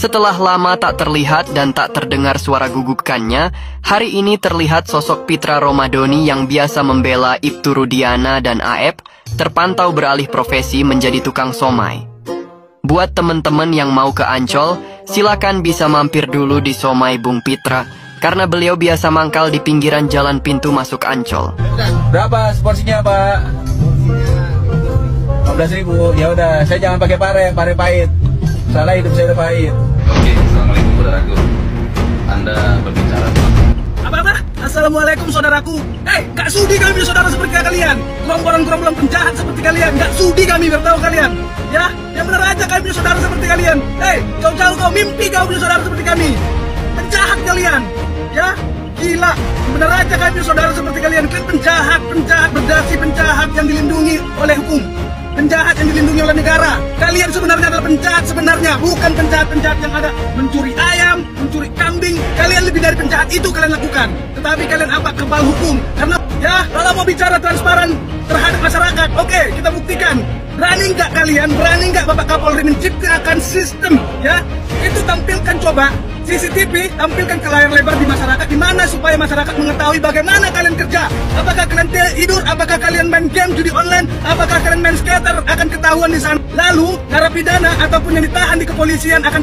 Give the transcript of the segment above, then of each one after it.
Setelah lama tak terlihat dan tak terdengar suara gugupkannya, hari ini terlihat sosok Pitra Romadoni yang biasa membela Ibtu Rudiana dan Aep, terpantau beralih profesi menjadi tukang somai. Buat teman-teman yang mau ke Ancol, silakan bisa mampir dulu di Somai Bung Pitra, karena beliau biasa mangkal di pinggiran jalan pintu masuk Ancol. Berapa porsinya, Pak? 15.000. Ya udah, saya jangan pakai pare pahit. Salah, hidup saya udah pahit. Oke, assalamualaikum saudaraku. Anda berbicara. Apa? Assalamualaikum saudaraku. Gak sudi kami saudara seperti kalian. Gerombolan-gerombolan penjahat seperti kalian. Gak sudi kami bertahu kalian. Ya, yang benar aja kami saudara seperti kalian. Jauh-jauh kau mimpi kau punya saudara seperti kami. Penjahat kalian. Ya, gila. Benar aja kami saudara seperti kalian. Kalian penjahat berdasi, penjahat yang dilindungi oleh hukum. Penjahat yang dilindungi oleh negara. Kalian sebenarnya adalah penjahat sebenarnya, bukan penjahat-penjahat yang ada mencuri ayam, mencuri kambing. Kalian lebih dari penjahat itu kalian lakukan. Tetapi kalian apa? Kebal hukum. Karena ya, kalau mau bicara transparan terhadap masyarakat, oke, kita buktikan. Berani nggak kalian? Berani nggak Bapak Kapolri menciptakan sistem? Ya, itu tampilkan coba. CCTV tampilkan ke layar lebar di masyarakat, di mana supaya masyarakat mengetahui bagaimana kalian kerja. Apakah kalian tidur? Apakah kalian main game judi online? Apakah kalian main skater? Akan ketahuan di sana. Lalu narapidana ataupun yang ditahan di kepolisian akan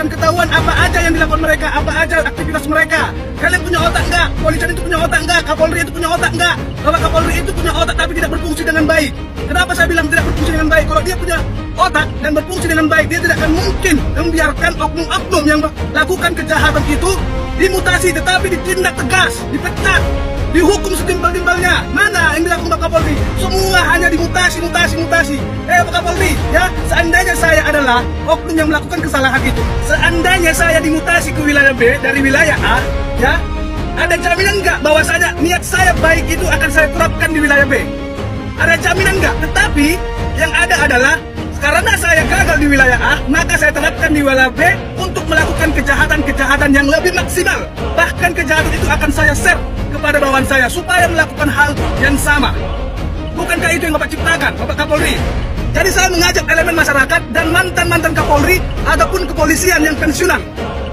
ketahuan apa aja yang dilakukan mereka, apa aja aktivitas mereka. Kalian punya otak nggak? Kepolisian itu punya otak nggak? Kapolri itu punya otak nggak? Bapak Kapolri itu punya otak tapi tidak berfungsi dengan baik. Kenapa saya bilang tidak berfungsi dengan baik? Kalau dia punya otak dan berfungsi dengan baik, dia tidak akan mungkin membiarkan oknum-oknum yang lakukan kejahatan itu dimutasi, tetapi ditindak tegas, dipecat, dihukum setimpal-timpalnya. Mana yang dilakukan Pak Kapolri? Semua hanya dimutasi. Pak Kapolri, ya, seandainya saya adalah oknum yang melakukan kesalahan itu, seandainya saya dimutasi ke wilayah B dari wilayah A, ya, ada jaminan nggak bahwasanya niat saya baik itu akan saya terapkan di wilayah B? Ada jaminan nggak? Tetapi yang ada adalah karena saya gagal di wilayah A, maka saya terapkan di wilayah B untuk melakukan kejahatan yang lebih maksimal. Bahkan kejahatan itu akan saya share kepada bawahan saya supaya melakukan hal yang sama. Bukankah itu yang Bapak ciptakan, Bapak Kapolri? Jadi saya mengajak elemen masyarakat dan mantan-mantan Kapolri ataupun kepolisian yang pensiunan.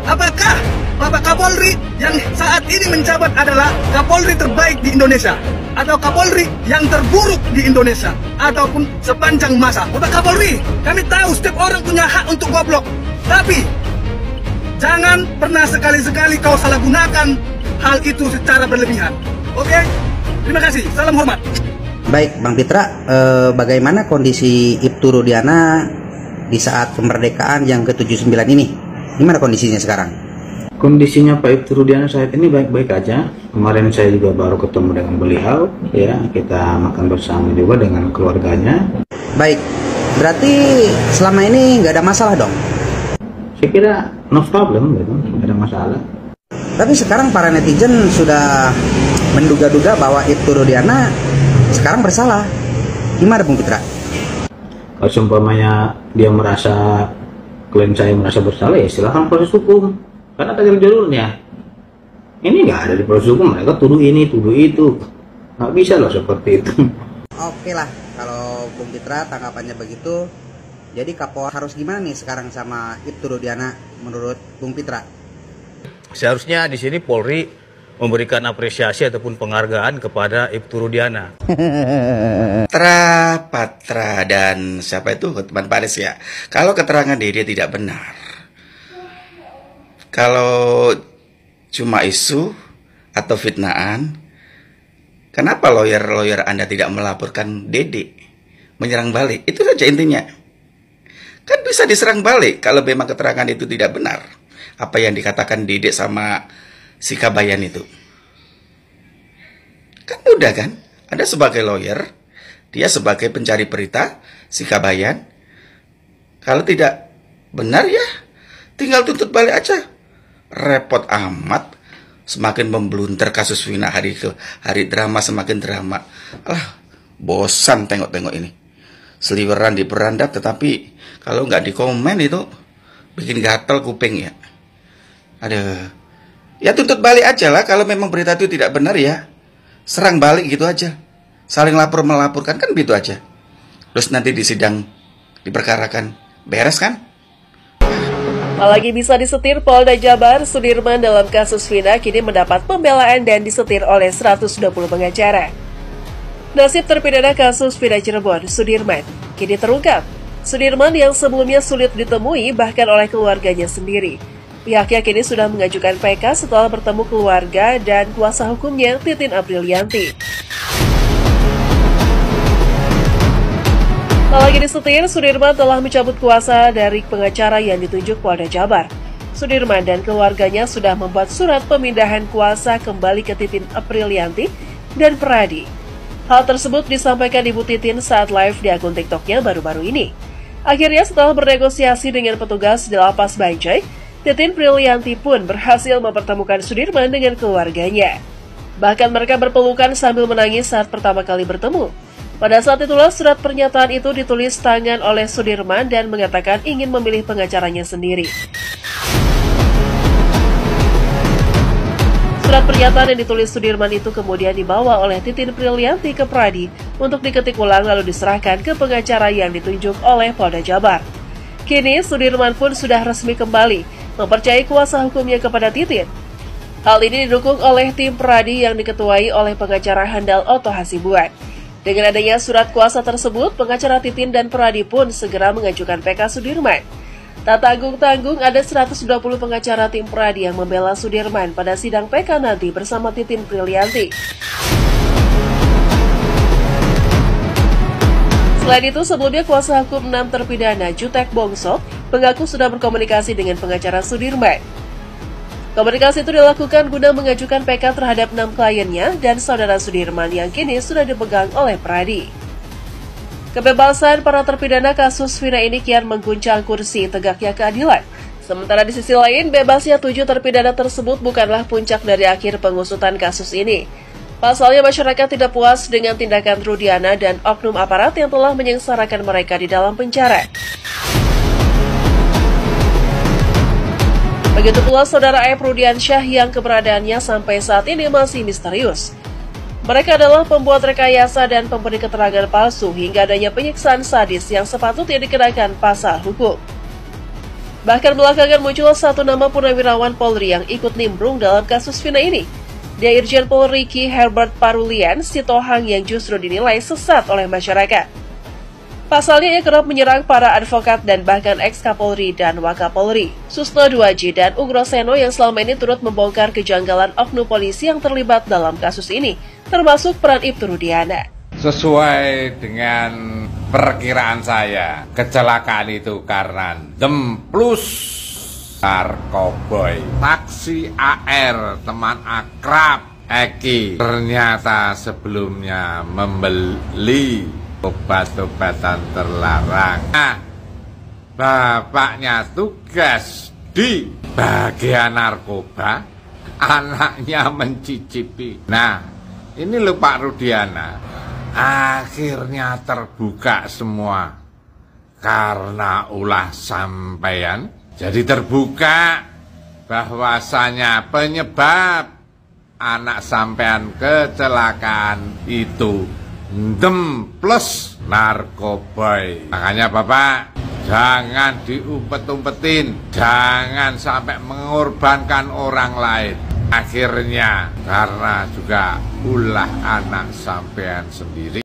Apakah Bapak Kapolri yang saat ini menjabat adalah Kapolri terbaik di Indonesia? Atau Kapolri yang terburuk di Indonesia? Ataupun sepanjang masa? Bapak Kapolri, kami tahu setiap orang punya hak untuk goblok. Tapi jangan pernah sekali-sekali kau salah gunakan hal itu secara berlebihan. Oke? Terima kasih. Salam hormat. Baik, Bang Pitra, bagaimana kondisi Ibtu Rudiana di saat kemerdekaan yang ke-79 ini? Gimana kondisinya sekarang? Kondisinya Pak Ibtu Rudiana saat ini baik-baik aja. Kemarin saya juga baru ketemu dengan beliau, ya, kita makan bersama juga dengan keluarganya. Baik, berarti selama ini nggak ada masalah dong? Saya kira no problem, gitu, nggak ada masalah. Tapi sekarang para netizen sudah menduga-duga bahwa Ibtu Rudiana sekarang bersalah. Gimana Bung Pitra? Kalau seumpamanya dia merasa, klien saya merasa bersalah, ya silahkan proses hukum. Karena ada jalurnya. Ini nggak ada di proses hukum, mereka tuduh ini, tuduh itu. Nggak bisa loh seperti itu. Oke lah, kalau Bung Pitra tanggapannya begitu. Jadi Kapolri harus gimana nih sekarang sama Ibtu Rudiana menurut Bung Pitra? Seharusnya di sini Polri memberikan apresiasi ataupun penghargaan kepada Ibtu Rudiana. Patra dan siapa itu teman Paris ya. Kalau keterangan dia tidak benar, kalau cuma isu atau fitnaan, kenapa lawyer Anda tidak melaporkan Dede menyerang balik? Itu saja intinya. Kan bisa diserang balik kalau memang keterangan itu tidak benar. Apa yang dikatakan Dede sama si Kabayan itu. Kan mudah kan? Anda sebagai lawyer, dia sebagai pencari berita, si Kabayan. Kalau tidak benar ya, tinggal tuntut balik aja. Repot amat. Semakin memblunter kasus Vina hari ke hari, drama semakin drama. Alah, bosan tengok-tengok ini. Seliweran di berandap, tetapi kalau nggak dikomen itu bikin gatal kuping ya. Aduh. Ya tuntut balik aja lah. Kalau memang berita itu tidak benar ya, serang balik gitu aja. Saling lapor melaporkan kan gitu aja. Terus nanti di sidang diperkarakan, beres kan? Tak lagi bisa disetir, Polda Jabar Sudirman dalam kasus Vina kini mendapat pembelaan dan disetir oleh 120 pengacara. Nasib terpidana kasus Vina Cirebon, Sudirman, kini terungkap. Sudirman yang sebelumnya sulit ditemui bahkan oleh keluarganya sendiri. Pihaknya kini sudah mengajukan PK setelah bertemu keluarga dan kuasa hukumnya Titin Aprilianti. Tak lagi disetir, Sudirman telah mencabut kuasa dari pengacara yang ditunjuk Polda Jabar. Sudirman dan keluarganya sudah membuat surat pemindahan kuasa kembali ke Titin Aprilianti dan Pradi. Hal tersebut disampaikan Ibu Titin saat live di akun TikToknya baru-baru ini. Akhirnya setelah bernegosiasi dengan petugas di Lapas Bancai, Titin Aprilianti pun berhasil mempertemukan Sudirman dengan keluarganya. Bahkan mereka berpelukan sambil menangis saat pertama kali bertemu. Pada saat itulah surat pernyataan itu ditulis tangan oleh Sudirman dan mengatakan ingin memilih pengacaranya sendiri. Surat pernyataan yang ditulis Sudirman itu kemudian dibawa oleh Titin Aprilianti ke Pradi untuk diketik ulang lalu diserahkan ke pengacara yang ditunjuk oleh Polda Jabar. Kini Sudirman pun sudah resmi kembali mempercayai kuasa hukumnya kepada Titin. Hal ini didukung oleh tim Pradi yang diketuai oleh pengacara handal Otto Hasibuan. Dengan adanya surat kuasa tersebut, pengacara Titin dan Pradi pun segera mengajukan PK Sudirman. Tak tanggung-tanggung, ada 120 pengacara tim Pradi yang membela Sudirman pada sidang PK nanti bersama Titin Aprilianti. Selain itu, sebelumnya kuasa hukum 6 terpidana Jutek Bongso mengaku sudah berkomunikasi dengan pengacara Sudirman. Komunikasi itu dilakukan guna mengajukan PK terhadap 6 kliennya dan saudara Sudirman yang kini sudah dipegang oleh Pradi. Kebebasan para terpidana kasus Vina ini kian mengguncang kursi tegaknya keadilan. Sementara di sisi lain, bebasnya 7 terpidana tersebut bukanlah puncak dari akhir pengusutan kasus ini. Pasalnya masyarakat tidak puas dengan tindakan Rudiana dan oknum aparat yang telah menyengsarakan mereka di dalam penjara. Begitu pula saudara Aep Rudiansyah yang keberadaannya sampai saat ini masih misterius. Mereka adalah pembuat rekayasa dan pemberi keterangan palsu hingga adanya penyiksaan sadis yang sepatutnya dikenakan pasal hukum. Bahkan belakangan muncul satu nama purnawirawan Polri yang ikut nimbrung dalam kasus Vina ini. Dia Irjen Polri Ki Herbert Parulian Sitohang yang justru dinilai sesat oleh masyarakat. Pasalnya ia kerap menyerang para advokat dan bahkan ex-Kapolri dan Wakapolri, Susno Duaji dan Ugroseno yang selama ini turut membongkar kejanggalan oknum polisi yang terlibat dalam kasus ini, termasuk peran Ibtu Rudiana. Sesuai dengan perkiraan saya, kecelakaan itu karena demplos narkoboy. Taksi AR, teman akrab Eki, ternyata sebelumnya membeli obat-obatan terlarang. Nah, bapaknya tugas di bagian narkoba, anaknya mencicipi. Nah, ini lho Pak Rudiana, akhirnya terbuka semua karena ulah sampeyan. Jadi terbuka bahwasanya penyebab anak sampean kecelakaan itu plus narkoboy. Makanya Bapak jangan diumpet-umpetin, jangan sampai mengorbankan orang lain. Akhirnya karena juga ulah anak sampean sendiri.